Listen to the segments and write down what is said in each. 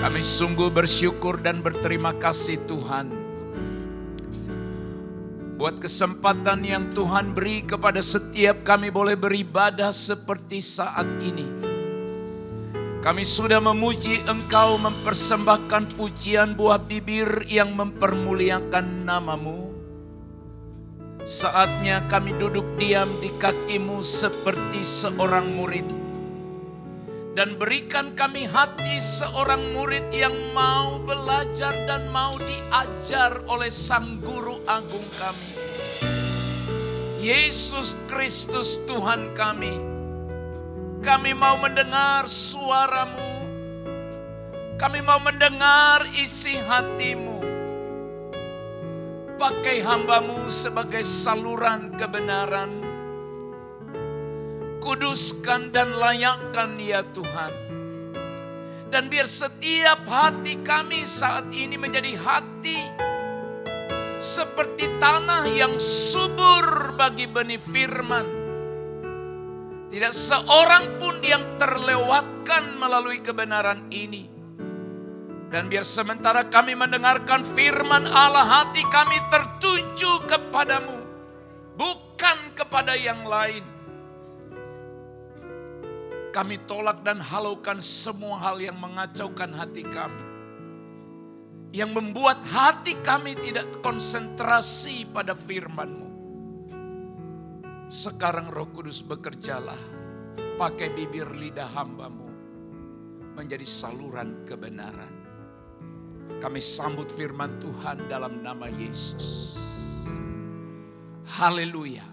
Kami sungguh bersyukur dan berterima kasih Tuhan, buat kesempatan yang Tuhan beri kepada setiap kami boleh beribadah seperti saat ini. Kami sudah memuji Engkau, mempersembahkan pujian buah bibir yang mempermuliakan nama-Mu. Saatnya kami duduk diam di kaki-Mu seperti seorang murid. Dan berikan kami hati seorang murid yang mau belajar dan mau diajar oleh Sang Guru Agung kami, Yesus Kristus Tuhan kami. Kami mau mendengar suara-Mu. Kami mau mendengar isi hati-Mu. Pakai hamba-Mu sebagai saluran kebenaran. Kuduskan dan layakkan ya Tuhan. Dan biar setiap hati kami saat ini menjadi hati seperti tanah yang subur bagi benih firman. Tidak seorang pun yang terlewatkan melalui kebenaran ini. Dan biar sementara kami mendengarkan firman Allah, hati kami tertuju kepadamu, bukan kepada yang lain. Kami tolak dan halaukan semua hal yang mengacaukan hati kami, yang membuat hati kami tidak konsentrasi pada firman-Mu. Sekarang Roh Kudus bekerjalah, pakai bibir lidah hamba-Mu menjadi saluran kebenaran. Kami sambut firman Tuhan dalam nama Yesus. Haleluya.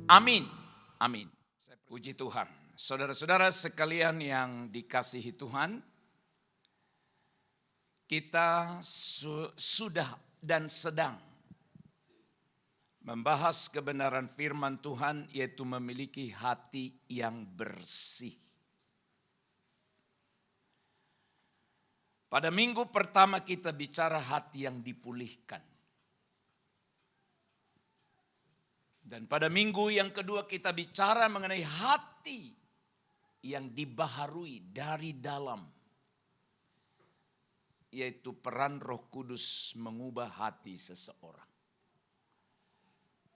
Amin. Amin. Puji Tuhan. Saudara-saudara sekalian yang dikasihi Tuhan, kita sudah dan sedang membahas kebenaran firman Tuhan, yaitu memiliki hati yang bersih. Pada minggu pertama kita bicara hati yang dipulihkan. Dan pada minggu yang kedua kita bicara mengenai hati yang dibaharui dari dalam, yaitu peran Roh Kudus mengubah hati seseorang.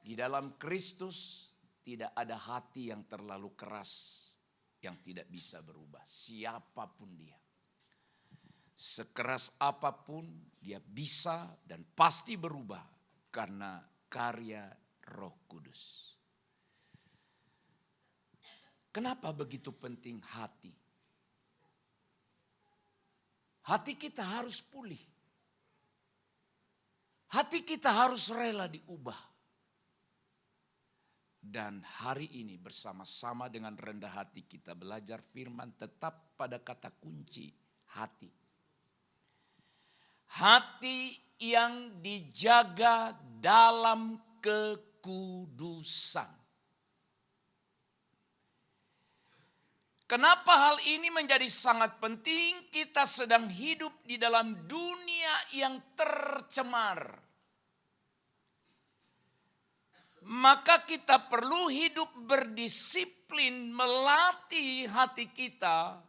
Di dalam Kristus tidak ada hati yang terlalu keras yang tidak bisa berubah, siapapun dia. Sekeras apapun dia bisa dan pasti berubah karena karya Roh Kudus. Kenapa begitu penting hati? Hati kita harus pulih. Hati kita harus rela diubah. Dan hari ini bersama-sama dengan rendah hati kita belajar firman, tetap pada kata kunci hati. Hati yang dijaga dalam kekudusan. Kenapa hal ini menjadi sangat penting? Kita sedang hidup di dalam dunia yang tercemar. Maka kita perlu hidup berdisiplin, melatih hati kita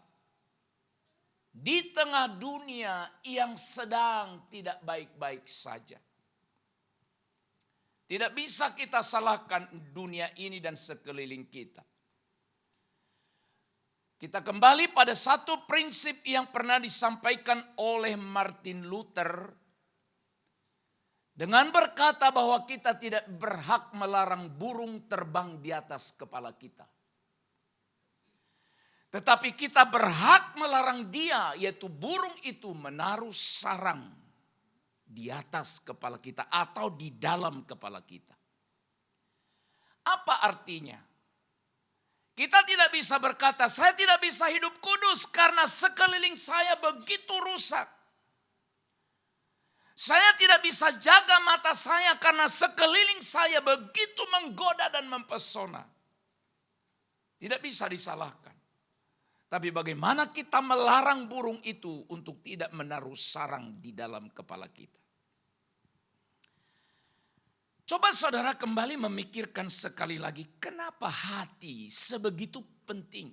di tengah dunia yang sedang tidak baik-baik saja. Tidak bisa kita salahkan dunia ini dan sekeliling kita. Kita kembali pada satu prinsip yang pernah disampaikan oleh Martin Luther dengan berkata bahwa kita tidak berhak melarang burung terbang di atas kepala kita. Tetapi kita berhak melarang dia, yaitu burung itu, menaruh sarang di atas kepala kita atau di dalam kepala kita. Apa artinya? Kita tidak bisa berkata, saya tidak bisa hidup kudus karena sekeliling saya begitu rusak. Saya tidak bisa jaga mata saya karena sekeliling saya begitu menggoda dan mempesona. Tidak bisa disalahkan. Tapi bagaimana kita melarang burung itu untuk tidak menaruh sarang di dalam kepala kita? Coba saudara kembali memikirkan sekali lagi, kenapa hati sebegitu penting?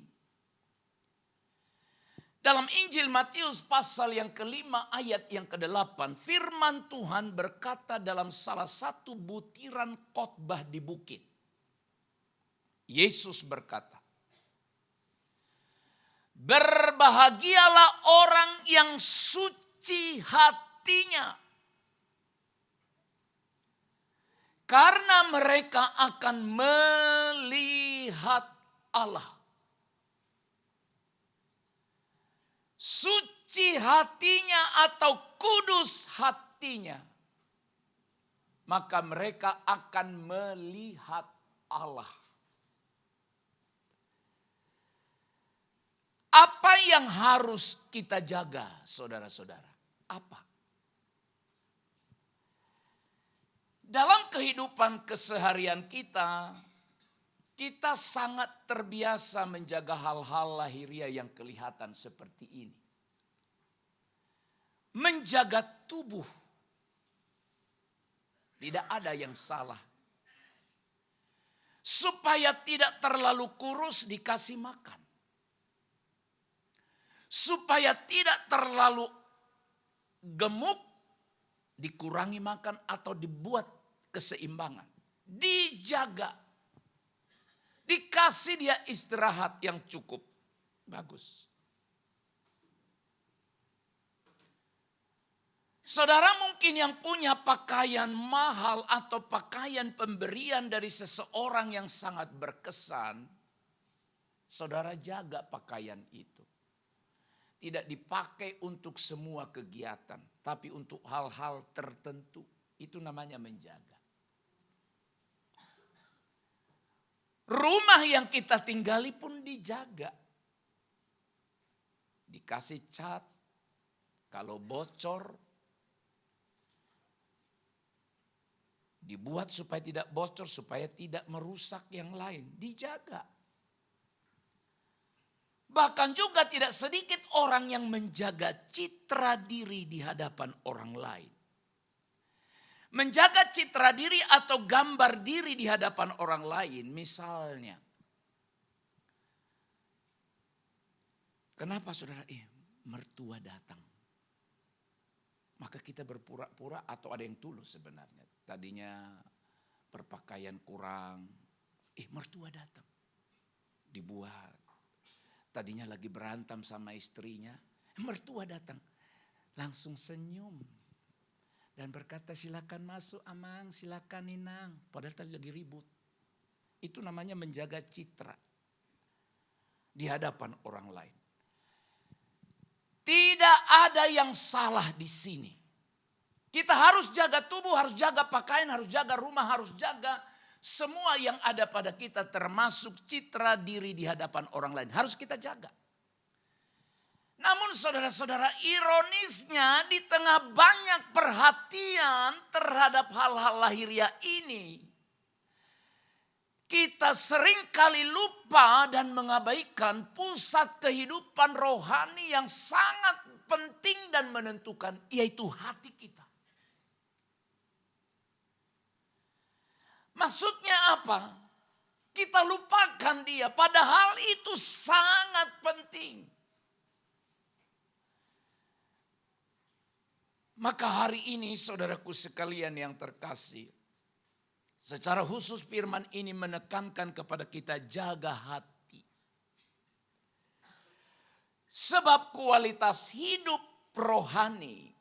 Dalam Injil Matius pasal yang kelima ayat yang ke-8, firman Tuhan berkata dalam salah satu butiran khotbah di bukit. Yesus berkata, "Berbahagialah orang yang suci hatinya, karena mereka akan melihat Allah." Suci hatinya atau kudus hatinya, maka mereka akan melihat Allah. Apa yang harus kita jaga, saudara-saudara? Apa? Dalam kehidupan keseharian kita sangat terbiasa menjaga hal-hal lahiriah yang kelihatan seperti ini. Menjaga tubuh. Tidak ada yang salah. Supaya tidak terlalu kurus dikasih makan. Supaya tidak terlalu gemuk dikurangi makan atau dibuat keseimbangan. Dijaga. Dikasih dia istirahat yang cukup. Bagus. Saudara mungkin yang punya pakaian mahal atau pakaian pemberian dari seseorang yang sangat berkesan. Saudara jaga pakaian itu. Tidak dipakai untuk semua kegiatan. Tapi untuk hal-hal tertentu. Itu namanya menjaga. Rumah yang kita tinggali pun dijaga. Dikasih cat. Kalau bocor, dibuat supaya tidak bocor, supaya tidak merusak yang lain. Dijaga. Bahkan juga tidak sedikit orang yang menjaga citra diri di hadapan orang lain. Menjaga citra diri atau gambar diri di hadapan orang lain. Misalnya, kenapa saudara? Mertua datang. Maka kita berpura-pura atau ada yang tulus sebenarnya. Tadinya berpakaian kurang. Mertua datang. Dibuat. Tadinya lagi berantem sama istrinya. Mertua datang. Langsung senyum. Dan berkata, silakan masuk Amang, silakan Ninang. Padahal tadi lagi ribut. Itu namanya menjaga citra. Di hadapan orang lain. Tidak ada yang salah di sini. Kita harus jaga tubuh, harus jaga pakaian, harus jaga rumah, harus jaga semua yang ada pada kita. Termasuk citra diri di hadapan orang lain. Harus kita jaga. Namun saudara-saudara, ironisnya di tengah banyak perhatian terhadap hal-hal lahiriah ini, kita seringkali lupa dan mengabaikan pusat kehidupan rohani yang sangat penting dan menentukan, yaitu hati kita. Maksudnya apa? Kita lupakan dia, padahal itu sangat penting. Maka hari ini saudaraku sekalian yang terkasih, secara khusus firman ini menekankan kepada kita jaga hati. Sebab kualitas hidup rohani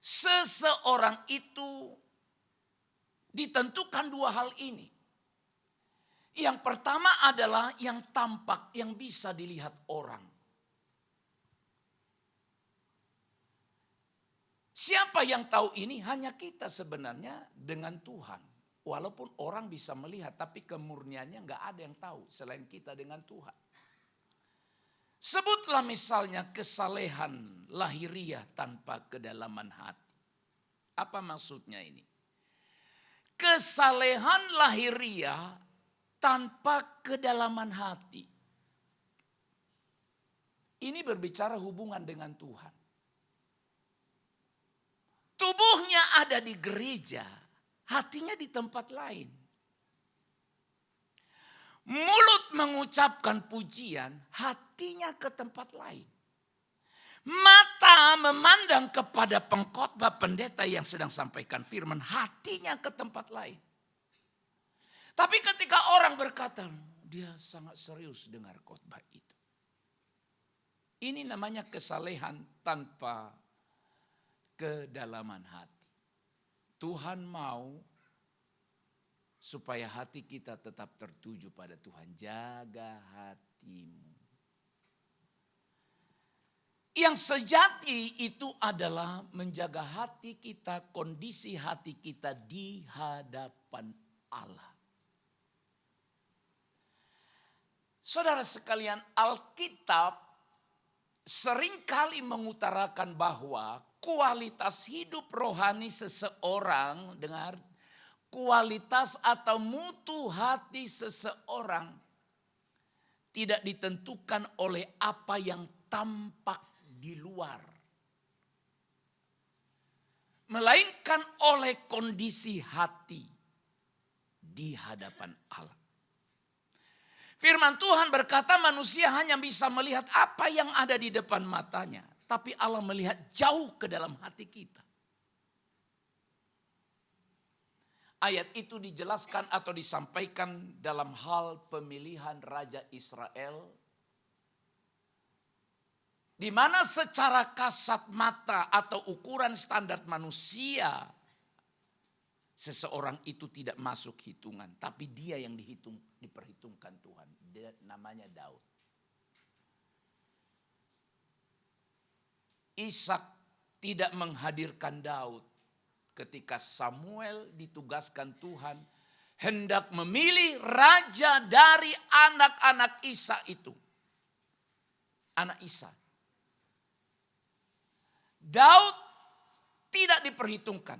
seseorang itu ditentukan dua hal ini. Yang pertama adalah yang tampak, yang bisa dilihat orang. Siapa yang tahu ini? Hanya kita sebenarnya dengan Tuhan. Walaupun orang bisa melihat, tapi kemurniannya nggak ada yang tahu selain kita dengan Tuhan. Sebutlah misalnya kesalehan lahiriah tanpa kedalaman hati. Apa maksudnya ini? Kesalehan lahiriah tanpa kedalaman hati. Ini berbicara hubungan dengan Tuhan. Tubuhnya ada di gereja, hatinya di tempat lain. Mulut mengucapkan pujian, hatinya ke tempat lain. Mata memandang kepada pengkhotbah pendeta yang sedang sampaikan firman, hatinya ke tempat lain. Tapi ketika orang berkata, dia sangat serius dengar khotbah itu. Ini namanya kesalehan tanpa kedalaman hati. Tuhan mau supaya hati kita tetap tertuju pada Tuhan. Jaga hatimu. Yang sejati itu adalah menjaga hati kita, kondisi hati kita di hadapan Allah. Saudara sekalian, Alkitab seringkali mengutarakan bahwa kualitas hidup rohani seseorang, dengar, kualitas atau mutu hati seseorang tidak ditentukan oleh apa yang tampak di luar, melainkan oleh kondisi hati di hadapan Allah. Firman Tuhan berkata manusia hanya bisa melihat apa yang ada di depan matanya. Tapi Allah melihat jauh ke dalam hati kita. Ayat itu dijelaskan atau disampaikan dalam hal pemilihan Raja Israel. Di mana secara kasat mata atau ukuran standar manusia, seseorang itu tidak masuk hitungan. Tapi dia yang diperhitungkan Tuhan. Dia namanya Daud. Ishak tidak menghadirkan Daud ketika Samuel ditugaskan Tuhan hendak memilih raja dari anak-anak Isa itu. Anak Isa. Daud tidak diperhitungkan.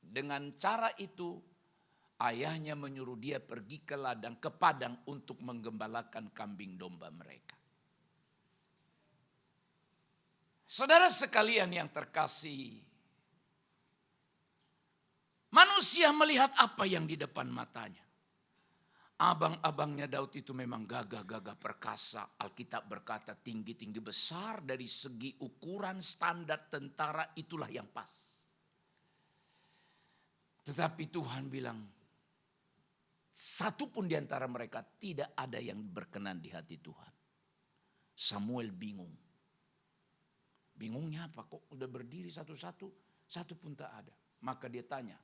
Dengan cara itu ayahnya menyuruh dia pergi ke ladang, ke padang untuk menggembalakan kambing domba mereka. Saudara sekalian yang terkasih, manusia melihat apa yang di depan matanya. Abang-abangnya Daud itu memang gagah-gagah perkasa. Alkitab berkata tinggi-tinggi besar dari segi ukuran standar tentara itulah yang pas. Tetapi Tuhan bilang, satu pun di antara mereka tidak ada yang berkenan di hati Tuhan. Samuel bingung. Bingungnya apa? Kok udah berdiri satu-satu, satu pun tak ada. Maka dia tanya,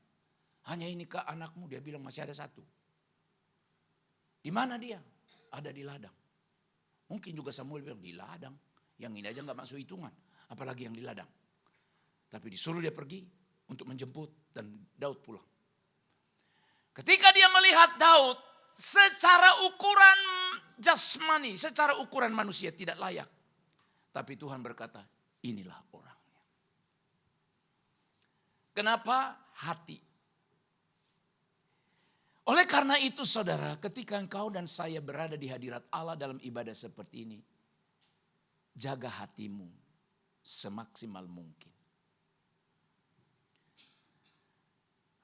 hanya inikah anakmu? Dia bilang masih ada satu. Di mana dia? Ada di ladang. Mungkin juga Samuel bilang di ladang. Yang ini aja gak masuk hitungan. Apalagi yang di ladang. Tapi disuruh dia pergi untuk menjemput dan Daud pulang. Ketika dia melihat Daud secara ukuran jasmani, secara ukuran manusia tidak layak. Tapi Tuhan berkata, inilah orangnya. Kenapa? Hati. Oleh karena itu saudara, ketika engkau dan saya berada di hadirat Allah dalam ibadah seperti ini, jaga hatimu semaksimal mungkin.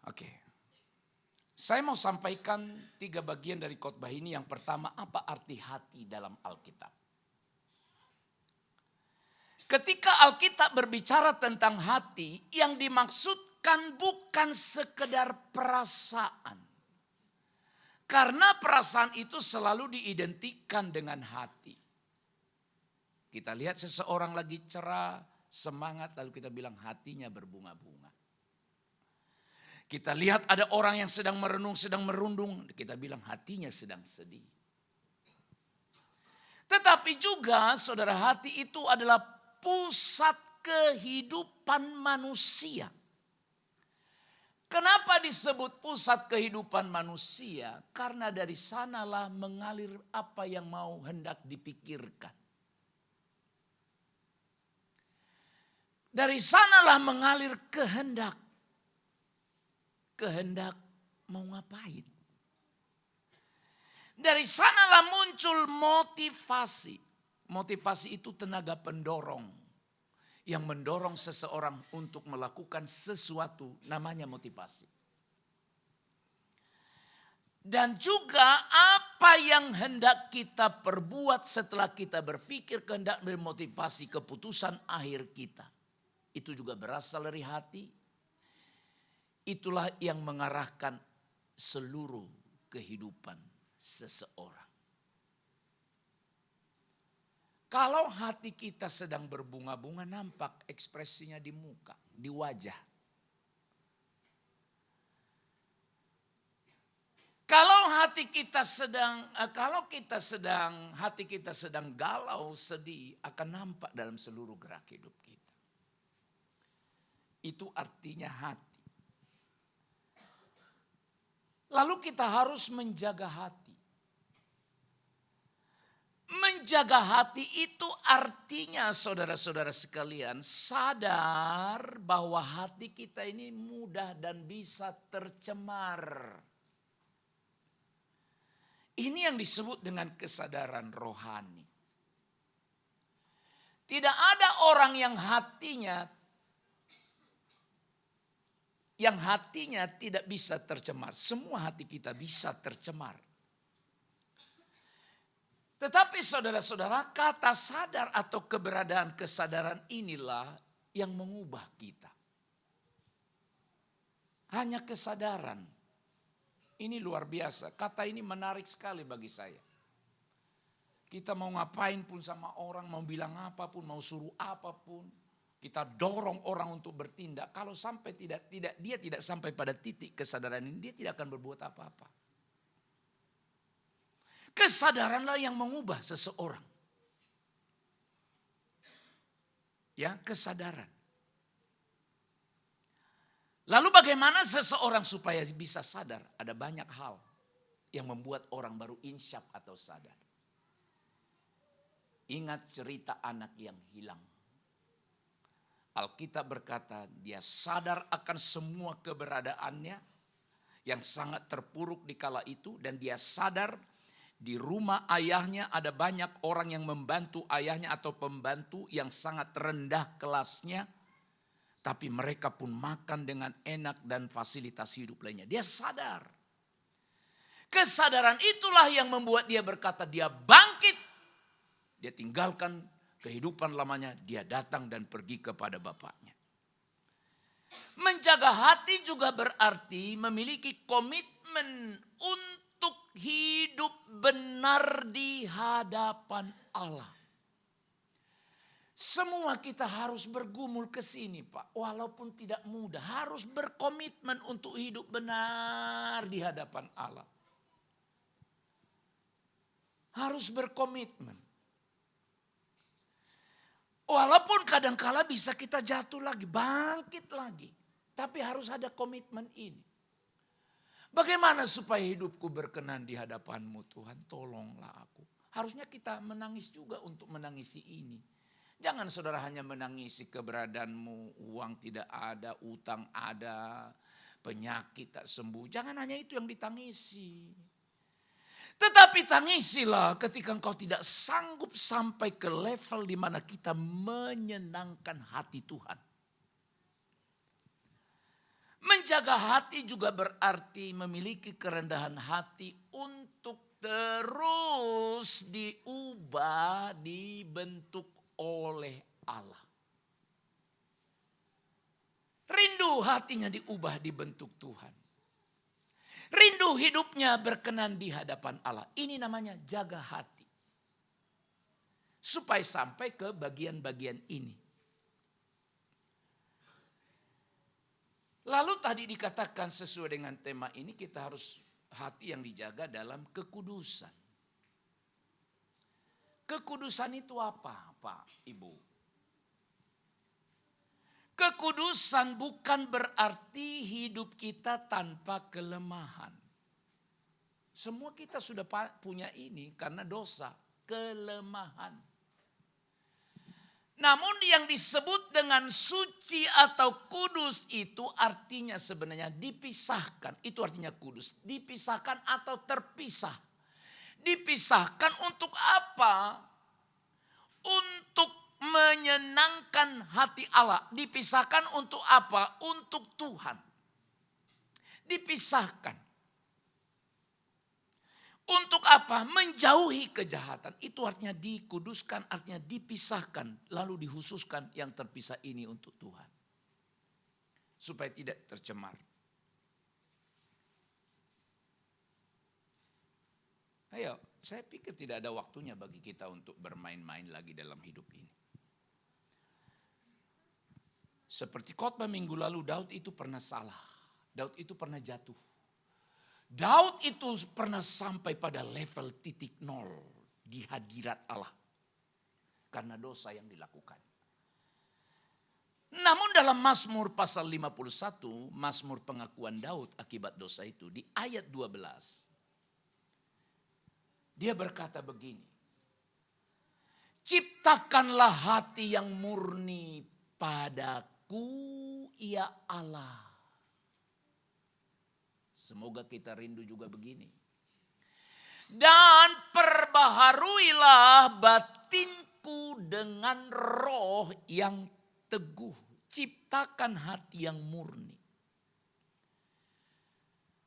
Oke. Saya mau sampaikan 3 bagian dari khotbah ini. Yang pertama, apa arti hati dalam Alkitab? Ketika Alkitab berbicara tentang hati, yang dimaksudkan bukan sekedar perasaan. Karena perasaan itu selalu diidentikan dengan hati. Kita lihat seseorang lagi cerah, semangat, lalu kita bilang hatinya berbunga-bunga. Kita lihat ada orang yang sedang merenung, sedang merundung, kita bilang hatinya sedang sedih. Tetapi juga saudara, hati itu adalah pusat kehidupan manusia. Kenapa disebut pusat kehidupan manusia? Karena dari sanalah mengalir apa yang mau hendak dipikirkan. Dari sanalah mengalir kehendak. Kehendak mau ngapain? Dari sanalah muncul motivasi. Motivasi itu tenaga pendorong. Yang mendorong seseorang untuk melakukan sesuatu namanya motivasi. Dan juga apa yang hendak kita perbuat setelah kita berpikir kehendak memotivasi keputusan akhir kita. Itu juga berasal dari hati. Itulah yang mengarahkan seluruh kehidupan seseorang. Kalau hati kita sedang berbunga-bunga, nampak ekspresinya di muka, di wajah. Kalau hati kita sedang galau, sedih, akan nampak dalam seluruh gerak hidup kita. Itu artinya hati. Lalu kita harus menjaga hati. Menjaga hati itu artinya saudara-saudara sekalian sadar bahwa hati kita ini mudah dan bisa tercemar. Ini yang disebut dengan kesadaran rohani. Tidak ada orang yang hatinya tidak bisa tercemar. Semua hati kita bisa tercemar. Tetapi saudara-saudara, kata sadar atau keberadaan kesadaran inilah yang mengubah kita. Hanya kesadaran. Ini luar biasa. Kata ini menarik sekali bagi saya. Kita mau ngapain pun sama orang, mau bilang apapun, mau suruh apapun, kita dorong orang untuk bertindak. Kalau sampai dia tidak sampai pada titik kesadaran ini, dia tidak akan berbuat apa-apa. Kesadaranlah yang mengubah seseorang. Ya, kesadaran. Lalu bagaimana seseorang supaya bisa sadar? Ada banyak hal yang membuat orang baru insyaf atau sadar. Ingat cerita anak yang hilang. Alkitab berkata dia sadar akan semua keberadaannya yang sangat terpuruk di kala itu. Dan dia sadar di rumah ayahnya ada banyak orang yang membantu ayahnya atau pembantu yang sangat rendah kelasnya. Tapi mereka pun makan dengan enak dan fasilitas hidup lainnya. Dia sadar. Kesadaran itulah yang membuat dia berkata dia bangkit. Dia tinggalkan kehidupan lamanya. Dia datang dan pergi kepada bapaknya. Menjaga hati juga berarti memiliki komitmen untuk hidup benar di hadapan Allah. Semua kita harus bergumul ke sini, Pak. Walaupun tidak mudah, harus berkomitmen untuk hidup benar di hadapan Allah. Harus berkomitmen. Walaupun kadangkala bisa kita jatuh lagi, bangkit lagi. Tapi harus ada komitmen ini. Bagaimana supaya hidupku berkenan di hadapan-Mu, Tuhan? Tolonglah aku. Harusnya kita menangis juga untuk menangisi ini. Jangan saudara hanya menangisi keberadaanmu, uang tidak ada, utang ada, penyakit tak sembuh. Jangan hanya itu yang ditangisi. Tetapi tangisilah ketika engkau tidak sanggup sampai ke level di mana kita menyenangkan hati Tuhan. Menjaga hati juga berarti memiliki kerendahan hati untuk terus diubah, dibentuk oleh Allah. Rindu hatinya diubah, dibentuk Tuhan. Rindu hidupnya berkenan di hadapan Allah. Ini namanya jaga hati. Supaya sampai ke bagian-bagian ini. Lalu tadi dikatakan sesuai dengan tema ini kita harus hati yang dijaga dalam kekudusan. Kekudusan itu apa, Pak, Ibu? Kekudusan bukan berarti hidup kita tanpa kelemahan. Semua kita sudah punya ini karena dosa, kelemahan. Namun yang disebut dengan suci atau kudus itu artinya sebenarnya dipisahkan. Itu artinya kudus, dipisahkan atau terpisah. Dipisahkan untuk apa? Untuk menyenangkan hati Allah. Dipisahkan untuk apa? Untuk Tuhan. Dipisahkan. Untuk apa? Menjauhi kejahatan. Itu artinya dikuduskan, artinya dipisahkan. Lalu dihususkan yang terpisah ini untuk Tuhan. Supaya tidak tercemar. Ayo, saya pikir tidak ada waktunya bagi kita untuk bermain-main lagi dalam hidup ini. Seperti khotbah minggu lalu, Daud itu pernah salah. Daud itu pernah jatuh. Daud itu pernah sampai pada level titik nol di hadirat Allah. Karena dosa yang dilakukan. Namun dalam Mazmur pasal 51, Mazmur pengakuan Daud akibat dosa itu, di ayat 12. Dia berkata begini. Ciptakanlah hati yang murni padaku, ya Allah. Semoga kita rindu juga begini. Dan perbaharuilah batinku dengan roh yang teguh. Ciptakan hati yang murni.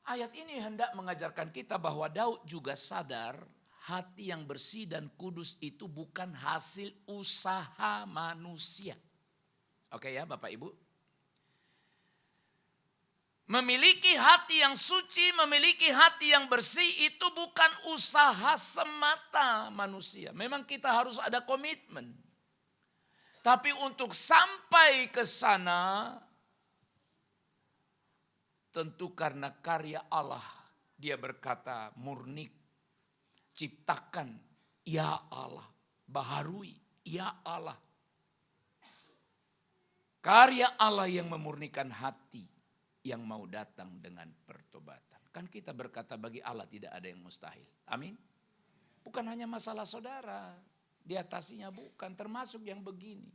Ayat ini hendak mengajarkan kita bahwa Daud juga sadar hati yang bersih dan kudus itu bukan hasil usaha manusia. Oke ya Bapak Ibu. Memiliki hati yang suci, memiliki hati yang bersih itu bukan usaha semata manusia. Memang kita harus ada komitmen. Tapi untuk sampai ke sana, tentu karena karya Allah. Dia berkata murni, ciptakan, ya Allah. Baharui, ya Allah. Karya Allah yang memurnikan hati. Yang mau datang dengan pertobatan. Kan kita berkata bagi Allah tidak ada yang mustahil. Amin. Bukan hanya masalah saudara. Diatasinya bukan. Termasuk yang begini.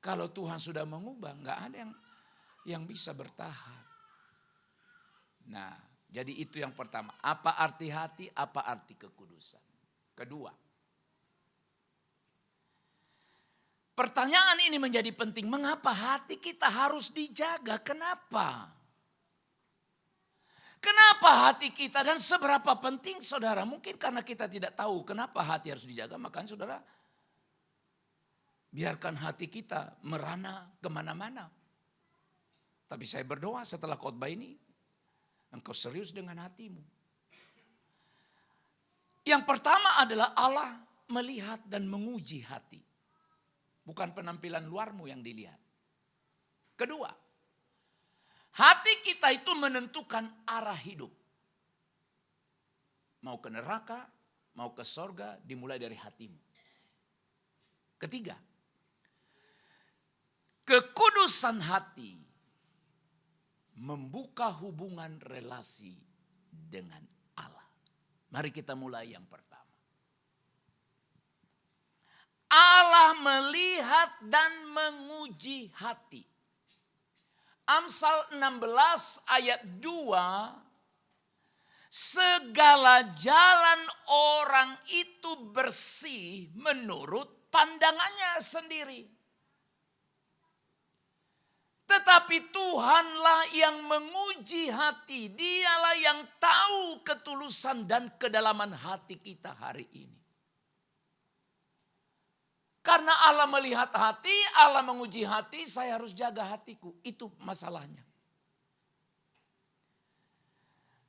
Kalau Tuhan sudah mengubah. Gak ada yang bisa bertahan. Nah jadi itu yang pertama. Apa arti hati? Apa arti kekudusan? Kedua. Pertanyaan ini menjadi penting. Mengapa hati kita harus dijaga? Kenapa? Kenapa hati kita dan seberapa penting saudara? Mungkin karena kita tidak tahu kenapa hati harus dijaga. Makanya saudara biarkan hati kita merana kemana-mana. Tapi saya berdoa setelah khotbah ini. Engkau serius dengan hatimu. Yang pertama adalah Allah melihat dan menguji hati. Bukan penampilan luarmu yang dilihat. Kedua, hati kita itu menentukan arah hidup. Mau ke neraka, mau ke sorga, dimulai dari hatimu. Ketiga, kekudusan hati membuka hubungan relasi dengan Allah. Mari kita mulai yang pertama. Allah melihat dan menguji hati. Amsal 16 ayat 2. Segala jalan orang itu bersih menurut pandangannya sendiri. Tetapi Tuhanlah yang menguji hati. Dialah yang tahu ketulusan dan kedalaman hati kita hari ini. Karena Allah melihat hati, Allah menguji hati, saya harus jaga hatiku. Itu masalahnya.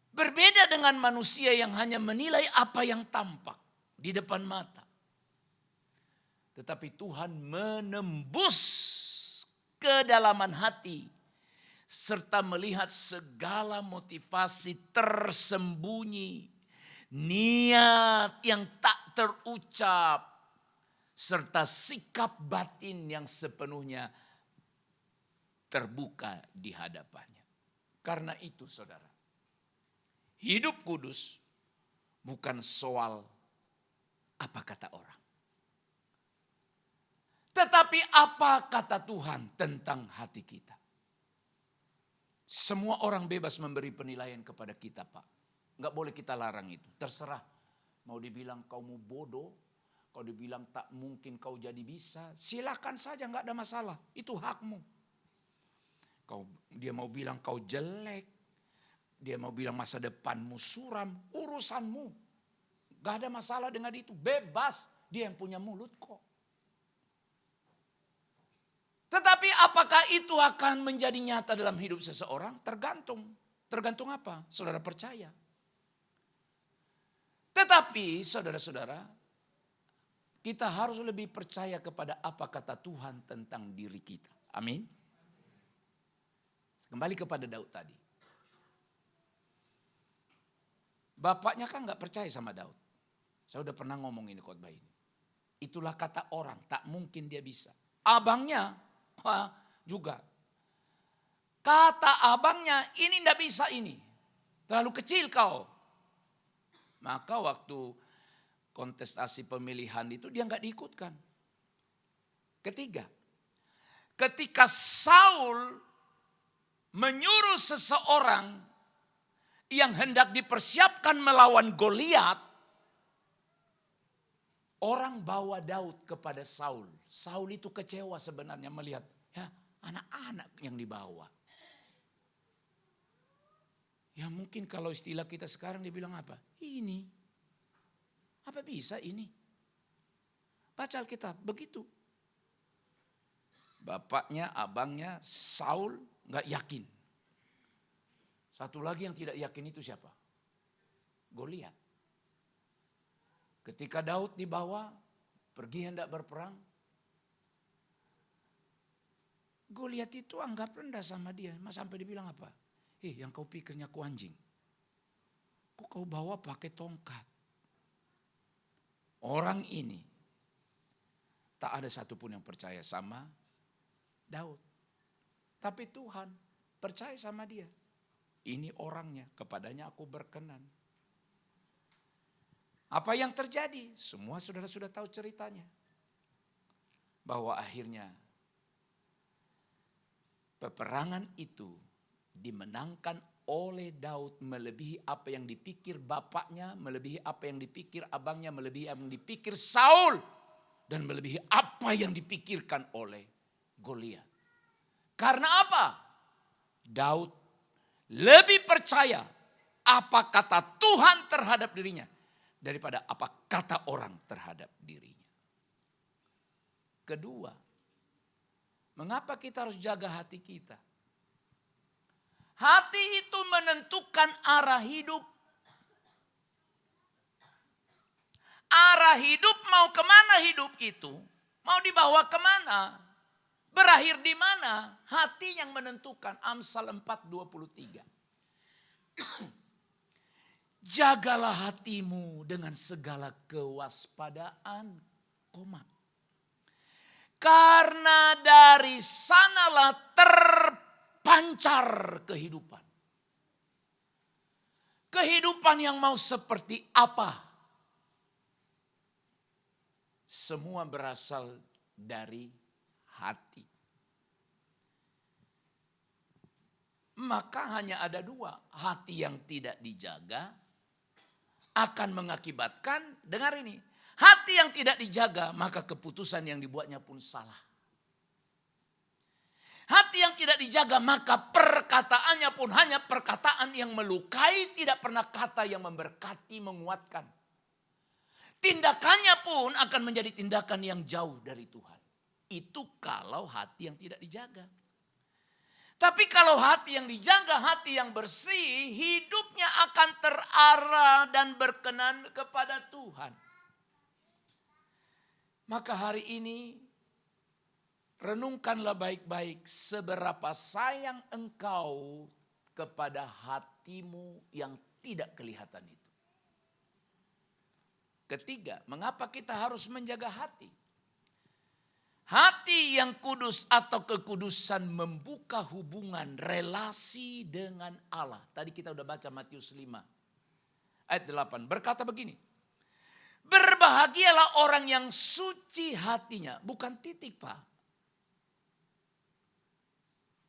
Berbeda dengan manusia yang hanya menilai apa yang tampak di depan mata. Tetapi Tuhan menembus kedalaman hati. Serta melihat segala motivasi tersembunyi. Niat yang tak terucap. Serta sikap batin yang sepenuhnya terbuka di hadapannya. Karena itu saudara, hidup kudus bukan soal apa kata orang. Tetapi apa kata Tuhan tentang hati kita. Semua orang bebas memberi penilaian kepada kita Pak. Enggak boleh kita larang itu, terserah. Mau dibilang kamu bodoh. Kalau dibilang tak mungkin kau jadi bisa, silakan saja, enggak ada masalah. Itu hakmu. Dia mau bilang kau jelek, Dia mau bilang masa depanmu suram, urusanmu. Gak ada masalah dengan itu, bebas. Dia yang punya mulut kok. Tetapi apakah itu akan menjadi nyata dalam hidup seseorang? Tergantung. Tergantung apa? Saudara percaya. Tetapi saudara-saudara, kita harus lebih percaya kepada apa kata Tuhan tentang diri kita. Amin. Kembali kepada Daud tadi. Bapaknya kan gak percaya sama Daud. Saya udah pernah ngomong ini khotbah ini. Itulah kata orang, tak mungkin dia bisa. Abangnya juga. Kata abangnya, ini ndak bisa ini. Terlalu kecil kau. Maka waktu kontestasi pemilihan itu dia nggak diikutkan. Ketiga, ketika Saul menyuruh seseorang yang hendak dipersiapkan melawan Goliat, orang bawa Daud kepada Saul. Saul itu kecewa sebenarnya melihat ya anak-anak yang dibawa. Ya mungkin kalau istilah kita sekarang dibilang apa? Ini. Apa bisa ini? Baca Alkitab begitu. Bapaknya, abangnya Saul gak yakin. Satu lagi yang tidak yakin itu siapa? Goliat. Ketika Daud dibawa, pergi hendak berperang. Goliat itu anggap rendah sama dia. Sampai dibilang apa? Yang kau pikirnya ku anjing. Kok kau bawa pakai tongkat? Orang ini tak ada satupun yang percaya sama Daud. Tapi Tuhan percaya sama dia. Ini orangnya, kepadanya aku berkenan. Apa yang terjadi? Semua saudara sudah tahu ceritanya. Bahwa akhirnya peperangan itu dimenangkan oleh Daud melebihi apa yang dipikir bapaknya, melebihi apa yang dipikir abangnya, melebihi apa yang dipikir Saul, dan melebihi apa yang dipikirkan oleh Goliat. Karena apa? Daud lebih percaya apa kata Tuhan terhadap dirinya daripada apa kata orang terhadap dirinya. Kedua, mengapa kita harus jaga hati kita? Hati itu menentukan arah hidup. Arah hidup mau kemana hidup itu? Mau dibawa kemana? Berakhir di mana? Hati yang menentukan. Amsal 4:23. Jagalah hatimu dengan segala kewaspadaan, karena dari sanalah terpancar kehidupan. Kehidupan yang mau seperti apa? Semua berasal dari hati. Maka hanya ada dua. Hati yang tidak dijaga akan mengakibatkan, dengar ini. Hati yang tidak dijaga maka keputusan yang dibuatnya pun salah. Hati yang tidak dijaga maka perkataannya pun hanya perkataan yang melukai, tidak pernah kata yang memberkati, menguatkan. Tindakannya pun akan menjadi tindakan yang jauh dari Tuhan. Itu kalau hati yang tidak dijaga. Tapi kalau hati yang dijaga, hati yang bersih, hidupnya akan terarah dan berkenan kepada Tuhan. Maka hari ini renungkanlah baik-baik seberapa sayang engkau kepada hatimu yang tidak kelihatan itu. Ketiga, mengapa kita harus menjaga hati? Hati yang kudus atau kekudusan membuka hubungan relasi dengan Allah. Tadi kita udah baca Matius 5 ayat 8. Berkata begini. Berbahagialah orang yang suci hatinya. Bukan titik, Pak.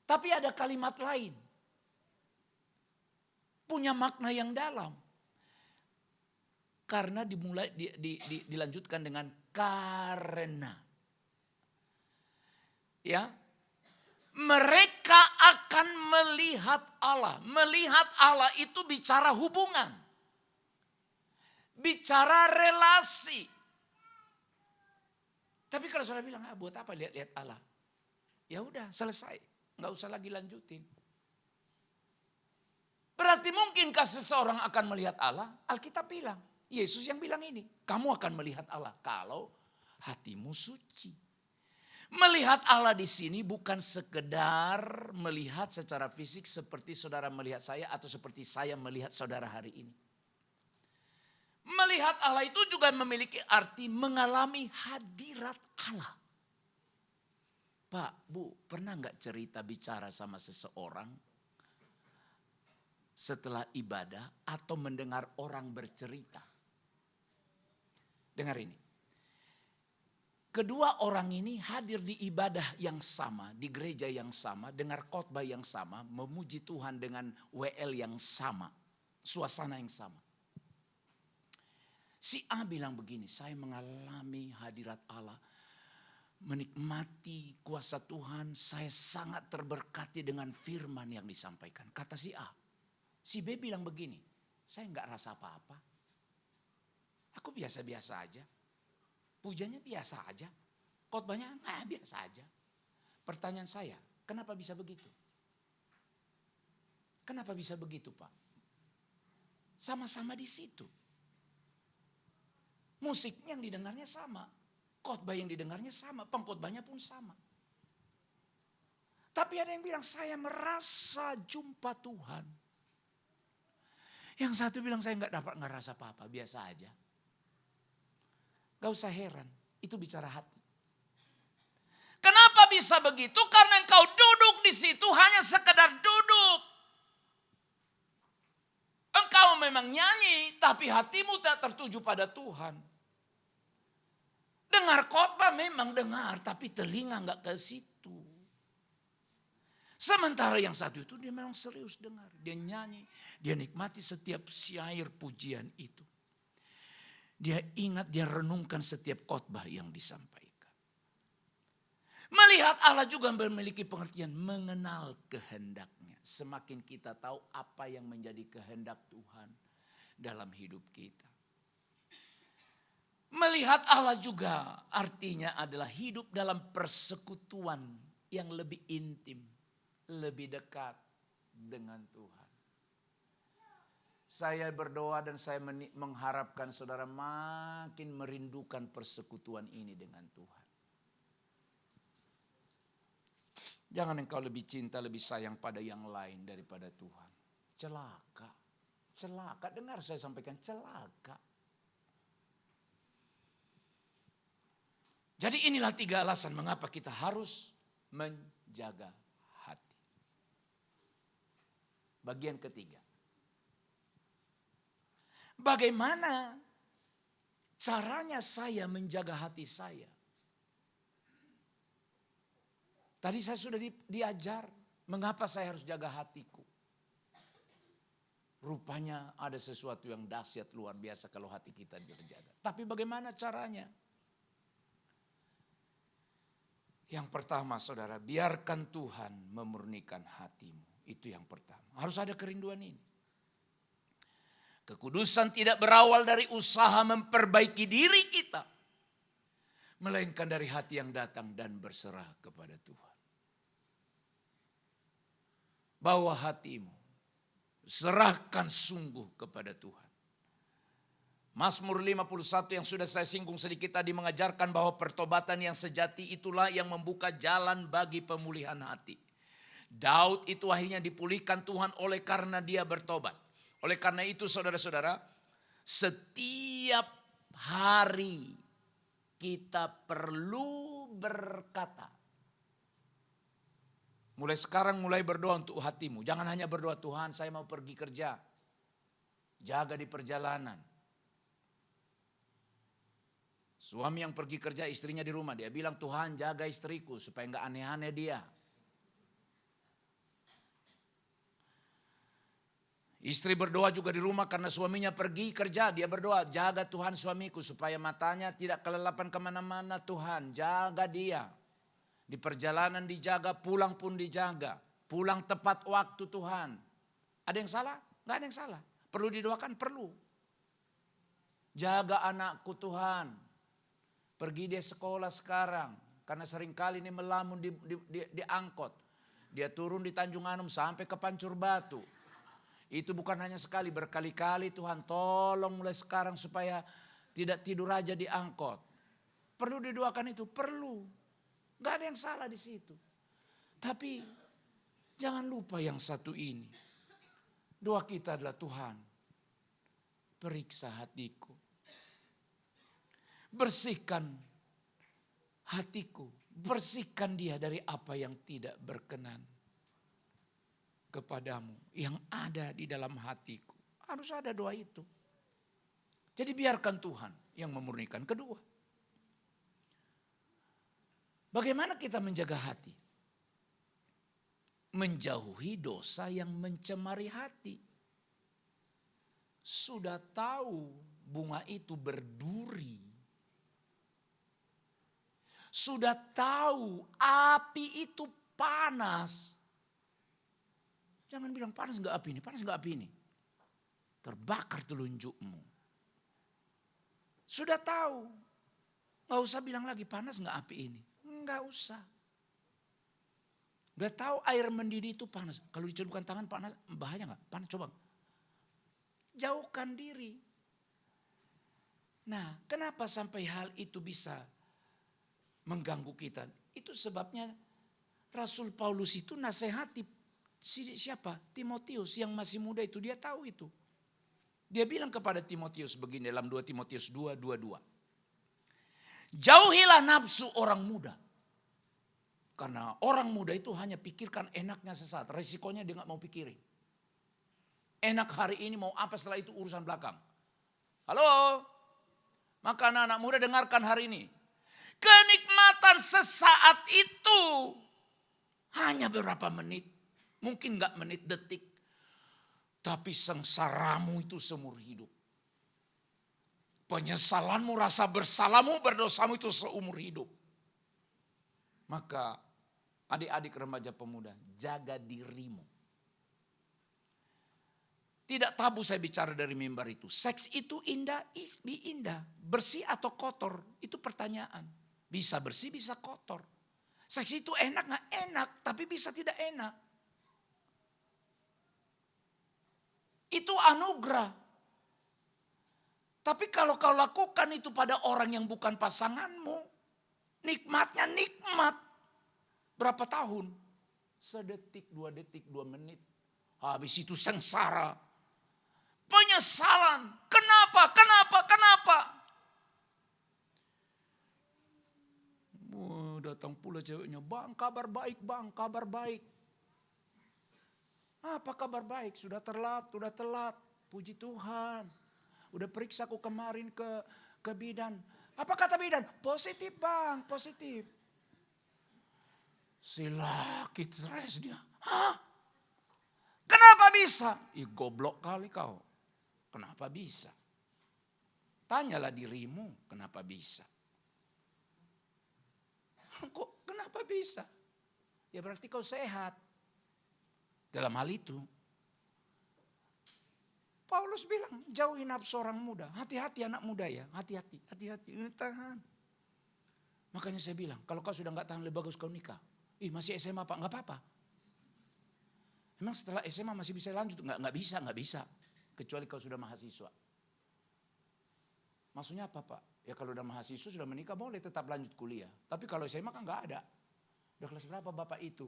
Tapi ada kalimat lain. Punya makna yang dalam. Karena dilanjutkan dengan karena. Ya, Mereka akan melihat Allah. Melihat Allah itu bicara hubungan. Bicara relasi. Tapi kalau saudara bilang, buat apa lihat-lihat Allah? Ya udah, selesai. Nggak usah lagi lanjutin. Berarti mungkinkah seseorang akan melihat Allah? Alkitab bilang, Yesus yang bilang ini. Kamu akan melihat Allah kalau hatimu suci. Melihat Allah di sini bukan sekedar melihat secara fisik seperti saudara melihat saya atau seperti saya melihat saudara hari ini. Melihat Allah itu juga memiliki arti mengalami hadirat Allah. Pak, Bu, pernah nggak cerita bicara sama seseorang setelah ibadah atau mendengar orang bercerita? Dengar ini. Kedua orang ini hadir di ibadah yang sama, di gereja yang sama, dengar khotbah yang sama, memuji Tuhan dengan WL yang sama, suasana yang sama. Si A bilang begini, saya mengalami hadirat Allah, menikmati kuasa Tuhan, saya sangat terberkati dengan firman yang disampaikan. Kata si A. Si B bilang begini, saya enggak rasa apa-apa. Aku biasa-biasa aja. Pujanya biasa aja. Khotbahnya biasa aja. Pertanyaan saya, kenapa bisa begitu? Kenapa bisa begitu, Pak? Sama-sama di situ. Musik yang didengarnya sama. Khotbah yang didengarnya sama. Pengkhotbahnya pun sama. Tapi ada yang bilang saya merasa jumpa Tuhan. Yang satu bilang saya nggak ngerasa apa-apa. Biasa aja. Gak usah heran. Itu bicara hati. Kenapa bisa begitu? Karena engkau duduk di situ hanya sekedar duduk. Engkau memang nyanyi, tapi hatimu tak tertuju pada Tuhan. Dengar khotbah memang dengar, tapi telinga enggak ke situ. Sementara yang satu itu dia memang serius dengar. Dia nyanyi, dia nikmati setiap syair pujian itu. Dia ingat, dia renungkan setiap khotbah yang disampaikan. Melihat Allah juga memiliki pengertian mengenal kehendaknya. Semakin kita tahu apa yang menjadi kehendak Tuhan dalam hidup kita. Melihat Allah juga artinya adalah hidup dalam persekutuan yang lebih intim, lebih dekat dengan Tuhan. Saya berdoa dan saya mengharapkan saudara makin merindukan persekutuan ini dengan Tuhan. Jangan engkau lebih cinta, lebih sayang pada yang lain daripada Tuhan. Celaka. Celaka, dengar saya sampaikan, celaka. Jadi inilah 3 alasan mengapa kita harus menjaga hati. Bagian ketiga. Bagaimana caranya saya menjaga hati saya? Tadi saya sudah diajar mengapa saya harus jaga hatiku. Rupanya ada sesuatu yang dahsyat luar biasa kalau hati kita terjaga. Tapi bagaimana caranya? Yang pertama saudara, biarkan Tuhan memurnikan hatimu. Itu yang pertama. Harus ada kerinduan ini. Kekudusan tidak berawal dari usaha memperbaiki diri kita. Melainkan dari hati yang datang dan berserah kepada Tuhan. Bawa hatimu, serahkan sungguh kepada Tuhan. Mazmur 51 yang sudah saya singgung sedikit tadi mengajarkan bahwa pertobatan yang sejati itulah yang membuka jalan bagi pemulihan hati. Daud itu akhirnya dipulihkan Tuhan oleh karena dia bertobat. Oleh karena itu saudara-saudara, setiap hari kita perlu berkata. Mulai sekarang mulai berdoa untuk hatimu. Jangan hanya berdoa, Tuhan saya mau pergi kerja. Jaga di perjalanan. Suami yang pergi kerja, istrinya di rumah. Dia bilang, Tuhan jaga istriku supaya enggak aneh-aneh dia. Istri berdoa juga di rumah karena suaminya pergi kerja. Dia berdoa, jaga Tuhan suamiku supaya matanya tidak kelelapan kemana-mana Tuhan. Jaga dia. Di perjalanan dijaga, pulang pun dijaga. Pulang tepat waktu Tuhan. Ada yang salah? Nggak ada yang salah. Perlu didoakan? Perlu. Jaga anakku Tuhan. Pergi dia sekolah sekarang. Karena seringkali ini melamun di angkot. Dia turun di Tanjung Anum sampai ke Pancur Batu. Itu bukan hanya sekali, berkali-kali Tuhan tolong mulai sekarang supaya tidak tidur aja di angkot. Perlu didoakan itu? Perlu. Gak ada yang salah di situ. Tapi jangan lupa yang satu ini. Doa kita adalah Tuhan, periksa hatiku. Bersihkan hatiku. Bersihkan dia dari apa yang tidak berkenan kepadamu. Yang ada di dalam hatiku. Harus ada doa itu. Jadi biarkan Tuhan yang memurnikan. Kedua, bagaimana kita menjaga hati? Menjauhi dosa yang mencemari hati. Sudah tahu bunga itu berduri. Sudah tahu api itu panas. Jangan bilang panas enggak api ini, panas enggak api ini. Terbakar telunjukmu. Sudah tahu. Enggak usah bilang lagi panas enggak api ini. Enggak usah. Udah tahu air mendidih itu panas. Kalau dicelupkan tangan panas, bahaya enggak? Panas, coba. Jauhkan diri. Nah, kenapa sampai hal itu bisa mengganggu kita? Itu sebabnya Rasul Paulus itu nasihati siapa? Timotius yang masih muda itu, dia tahu itu. Dia bilang kepada Timotius begini dalam 2 Timotius 2:22. Jauhilah nafsu orang muda. Karena orang muda itu hanya pikirkan enaknya sesaat. Resikonya dia gak mau pikirin. Enak hari ini, mau apa setelah itu urusan belakang. Halo? Maka anak-anak muda dengarkan hari ini. Kenikmatan sesaat itu hanya beberapa menit. Mungkin gak menit, detik. Tapi sengsaramu itu seumur hidup. Penyesalanmu, rasa bersalahmu, berdosamu itu seumur hidup. Maka adik-adik remaja pemuda, jaga dirimu. Tidak tabu saya bicara dari mimbar itu. Seks itu indah, indah. Bersih atau kotor, itu pertanyaan. Bisa bersih, bisa kotor. Seks itu enak gak? Enak, tapi bisa tidak enak. Itu anugerah. Tapi kalau kau lakukan itu pada orang yang bukan pasanganmu, nikmatnya nikmat. Berapa tahun? Sedetik, 2 detik, 2 menit. Habis itu sengsara. Penyesalan. Kenapa? Datang pula ceweknya, bang kabar baik, bang kabar baik. Apa kabar baik? Sudah telat. Puji Tuhan. Udah periksa aku kemarin ke bidan. Apa kata bidan? Positif bang, positif. Si laki stres dia. Hah? Kenapa bisa? Goblok kali kau. Kenapa bisa? Tanyalah dirimu kenapa bisa. Kok kenapa bisa? Ya berarti kau sehat. Dalam hal itu, Paulus bilang jauhi nafsu orang muda. Hati-hati anak muda ya, hati-hati. Tahan. Makanya saya bilang, kalau kau sudah gak tahan lebih bagus kau nikah. Masih SMA Pak, gak apa-apa. Emang setelah SMA masih bisa lanjut? Gak bisa. Kecuali kau sudah mahasiswa. Maksudnya apa Pak? Ya kalau udah mahasiswa sudah menikah boleh tetap lanjut kuliah. Tapi kalau SMA kan gak ada. Udah kelas berapa Bapak itu?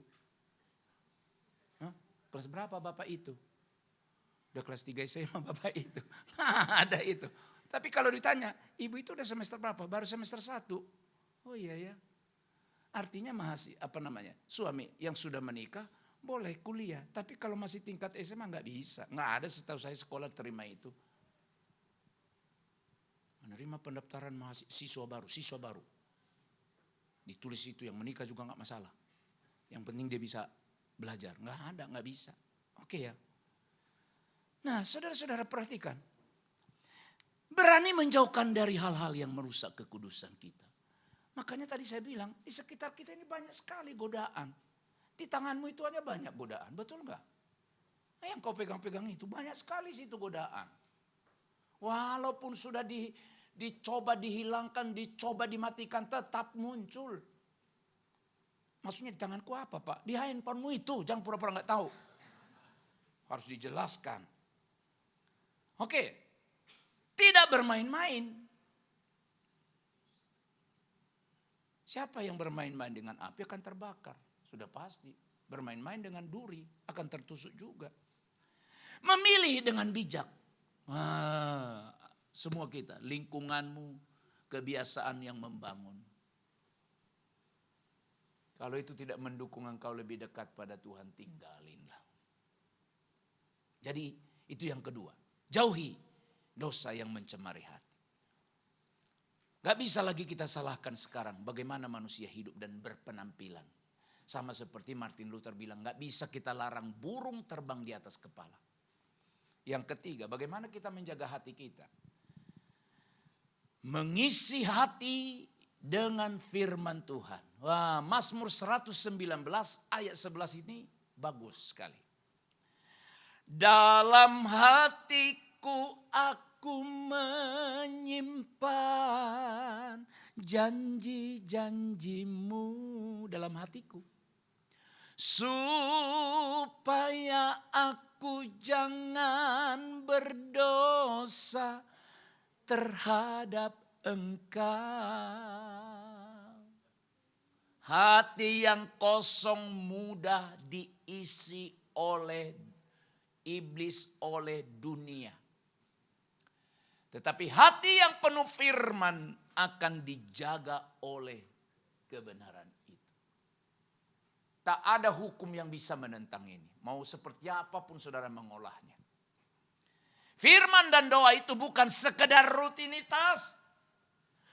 Kelas berapa Bapak itu? Udah kelas 3 SMA Bapak itu. Ada itu. Tapi kalau ditanya, ibu itu udah semester berapa? Baru semester 1. Oh iya ya. Artinya suami yang sudah menikah boleh kuliah. Tapi kalau masih tingkat SMA gak bisa. Gak ada setahu saya sekolah terima itu. Menerima pendaftaran siswa baru. Ditulis itu yang menikah juga gak masalah. Yang penting dia bisa belajar. Gak bisa. Oke ya. Nah saudara-saudara perhatikan. Berani menjauhkan dari hal-hal yang merusak kekudusan kita. Makanya tadi saya bilang, di sekitar kita ini banyak sekali godaan. Di tanganmu itu hanya banyak godaan, betul enggak? Nah, yang kau pegang-pegang itu banyak sekali situ godaan. Walaupun sudah dicoba dihilangkan, dicoba dimatikan, tetap muncul. Maksudnya di tanganku apa, Pak? Di handphonemu itu, jangan pura-pura nggak tahu. Harus dijelaskan. Oke, tidak bermain-main. Siapa yang bermain-main dengan api akan terbakar. Sudah pasti. Bermain-main dengan duri akan tertusuk juga. Memilih dengan bijak. Semua kita, lingkunganmu, kebiasaan yang membangun. Kalau itu tidak mendukung engkau lebih dekat pada Tuhan, tinggalinlah. Jadi itu yang kedua. Jauhi dosa yang mencemari hati. Gak bisa lagi kita salahkan sekarang bagaimana manusia hidup dan berpenampilan. Sama seperti Martin Luther bilang, gak bisa kita larang burung terbang di atas kepala. Yang ketiga, bagaimana kita menjaga hati kita? Mengisi hati dengan firman Tuhan. Wah, Mazmur 119 ayat 11 ini bagus sekali. Dalam hatiku aku menyimpan janji-janjimu dalam hatiku. Supaya aku jangan berdosa terhadap engkau. Hati yang kosong mudah diisi oleh iblis, oleh dunia. Tetapi hati yang penuh firman akan dijaga oleh kebenaran itu. Tak ada hukum yang bisa menentang ini. Mau seperti apapun saudara mengolahnya. Firman dan doa itu bukan sekedar rutinitas.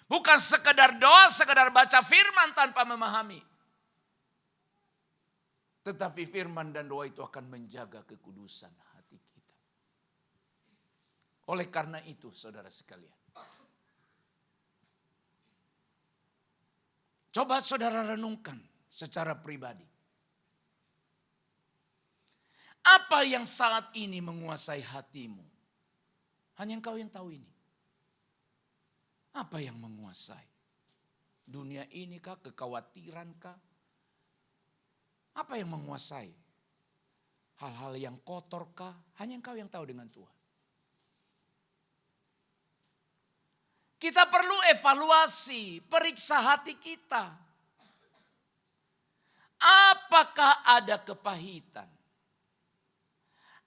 Bukan sekedar doa, sekedar baca firman tanpa memahami. Tetapi firman dan doa itu akan menjaga kekudusan hati kita. Oleh karena itu saudara sekalian. Coba saudara renungkan secara pribadi. Apa yang saat ini menguasai hatimu? Hanya engkau yang tahu ini. Apa yang menguasai? Dunia ini kah? Kekhawatiran kah? Apa yang menguasai? Hal-hal yang kotor kah? Hanya engkau yang tahu dengan Tuhan. Kita perlu evaluasi, periksa hati kita. Apakah ada kepahitan?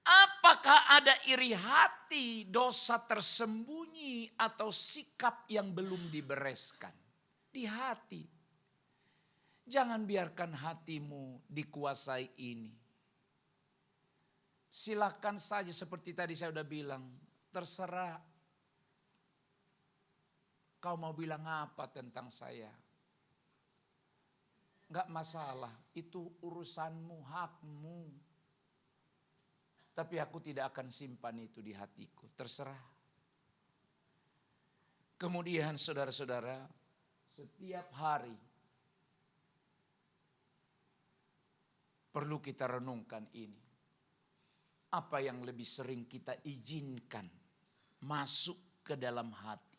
Apakah ada iri hati, dosa tersembunyi atau sikap yang belum dibereskan di hati? Jangan biarkan hatimu dikuasai ini. Silakan saja seperti tadi saya sudah bilang, terserah. Kau mau bilang apa tentang saya? Enggak masalah, itu urusanmu, hakmu. Tapi aku tidak akan simpan itu di hatiku, terserah. Kemudian saudara-saudara, setiap hari perlu kita renungkan ini. Apa yang lebih sering kita izinkan masuk ke dalam hati?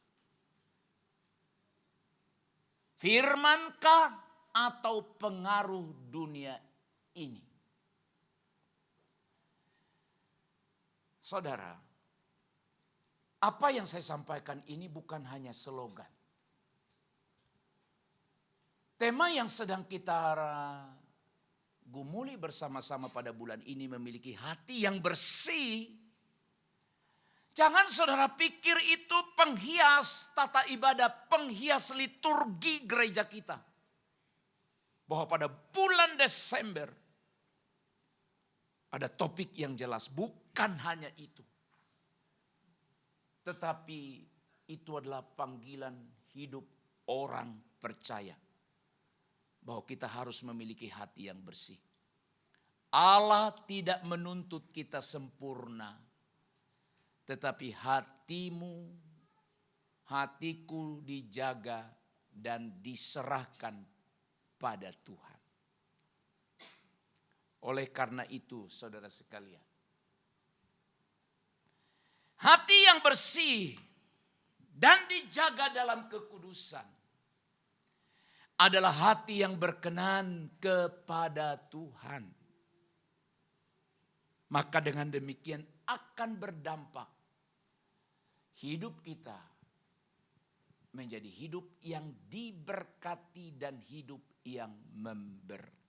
Firmankah atau pengaruh dunia ini? Saudara, apa yang saya sampaikan ini bukan hanya slogan. Tema yang sedang kita gumuli bersama-sama pada bulan ini memiliki hati yang bersih. Jangan saudara pikir itu penghias tata ibadah, penghias liturgi gereja kita. Bahwa pada bulan Desember ada topik yang jelas, bukan hanya itu. Tetapi itu adalah panggilan hidup orang percaya. Bahwa kita harus memiliki hati yang bersih. Allah tidak menuntut kita sempurna. Tetapi hatimu, hatiku dijaga dan diserahkan pada Tuhan. Oleh karena itu, saudara sekalian, hati yang bersih dan dijaga dalam kekudusan adalah hati yang berkenan kepada Tuhan. Maka dengan demikian akan berdampak hidup kita menjadi hidup yang diberkati dan hidup yang memberkati.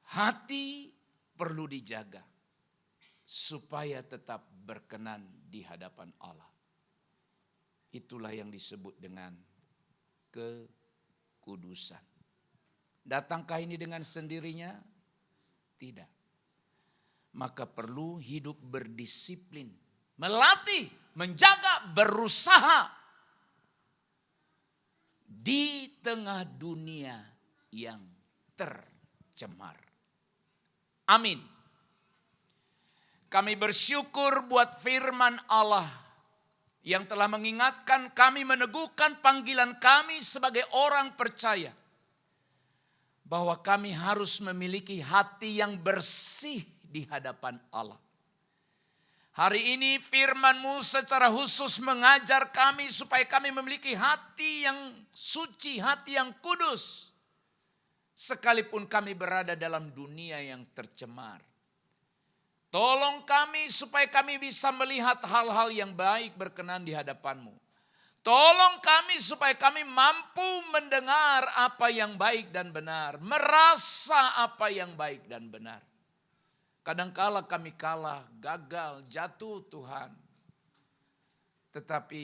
Hati perlu dijaga supaya tetap berkenan di hadapan Allah. Itulah yang disebut dengan kekudusan. Datangkah ini dengan sendirinya? Tidak. Maka perlu hidup berdisiplin, melatih, menjaga, berusaha di tengah dunia yang tercemar. Amin. Kami bersyukur buat firman Allah yang telah mengingatkan kami, meneguhkan panggilan kami sebagai orang percaya, bahwa kami harus memiliki hati yang bersih di hadapan Allah. Hari ini firman-Mu secara khusus mengajar kami supaya kami memiliki hati yang suci, hati yang kudus. Sekalipun kami berada dalam dunia yang tercemar. Tolong kami supaya kami bisa melihat hal-hal yang baik berkenan di hadapan-Mu. Tolong kami supaya kami mampu mendengar apa yang baik dan benar. Merasa apa yang baik dan benar. Kadangkala kami kalah, gagal, jatuh Tuhan. Tetapi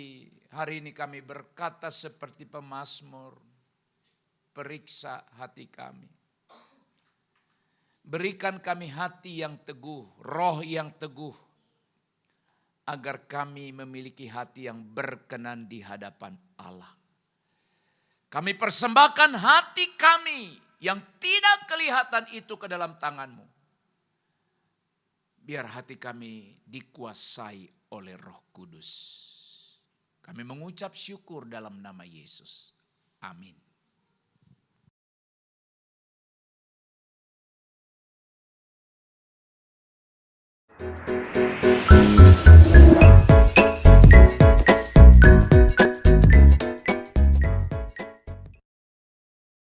hari ini kami berkata seperti pemazmur, periksa hati kami. Berikan kami hati yang teguh, roh yang teguh, agar kami memiliki hati yang berkenan di hadapan Allah. Kami persembahkan hati kami yang tidak kelihatan itu ke dalam tangan-Mu. Biar hati kami dikuasai oleh Roh Kudus. Kami mengucap syukur dalam nama Yesus. Amin.